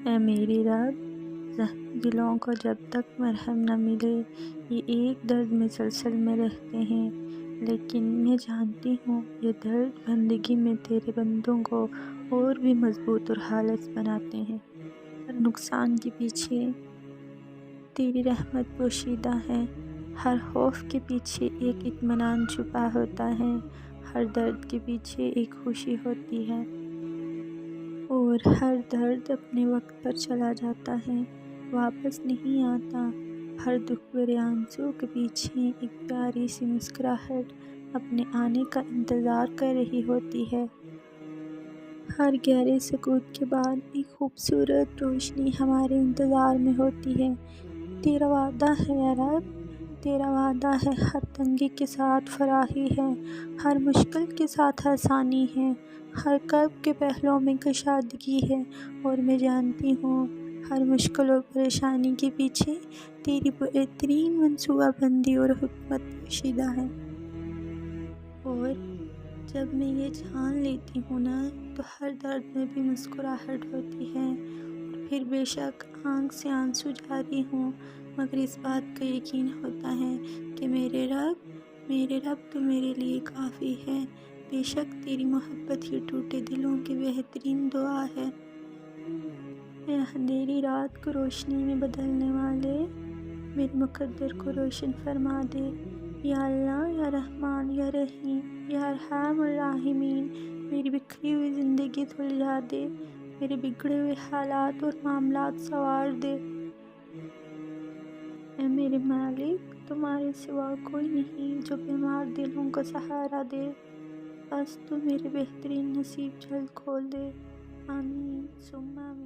اے میرے رب، زخمی دلوں کو جب تک مرہم نہ ملے یہ ایک درد مسلسل میں رہتے ہیں، لیکن میں جانتی ہوں یہ درد بندگی میں تیرے بندوں کو اور بھی مضبوط اور خالص بناتے ہیں۔ ہر نقصان کے پیچھے تیری رحمت پوشیدہ ہے، ہر خوف کے پیچھے ایک اطمینان چھپا ہوتا ہے، ہر درد کے پیچھے ایک خوشی ہوتی ہے، اور ہر درد اپنے وقت پر چلا جاتا ہے، واپس نہیں آتا۔ ہر دکھ بھرے آنسو کے پیچھے ایک پیاری سی مسکراہٹ اپنے آنے کا انتظار کر رہی ہوتی ہے۔ ہر گہرے سکوت کے بعد ایک خوبصورت روشنی ہمارے انتظار میں ہوتی ہے۔ تیرا وعدہ ہے یا رب، تیرا وعدہ ہے، ہر تنگی کے ساتھ فراخی ہے، ہر مشکل کے ساتھ آسانی ہے، ہر کرب کے پہلوؤں میں کشادگی ہے، اور میں جانتی ہوں ہر مشکل اور پریشانی کے پیچھے تیری بہترین منصوبہ بندی اور حکمت پوشیدہ ہے۔ اور جب میں یہ جان لیتی ہوں نا تو ہر درد میں بھی مسکراہٹ ہوتی ہے، اور پھر بے شک آنکھ سے آنسو جاری ہوں، مگر اس بات کا یقین ہوتا ہے کہ میرے رب تو میرے لیے کافی ہے۔ بے شک تیری محبت ہی ٹوٹے دلوں کی بہترین دعا ہے۔ اے اندھیری رات کو روشنی میں بدلنے والے، میرے مقدر کو روشن فرما دے۔ یا اللہ، یا رحمان، یا رحیم، یا ارحم الراحمین، میری بکھری ہوئی زندگی سلجھا دے، میرے بگڑے ہوئے حالات اور معاملات سنوار دے۔ اے میرے مالک، تمہارے سوا کوئی نہیں جو بیمار دلوں کو سہارا دے، بس تو میرے بہترین نصیب جلد کھول دے۔ آمین ثم آمین۔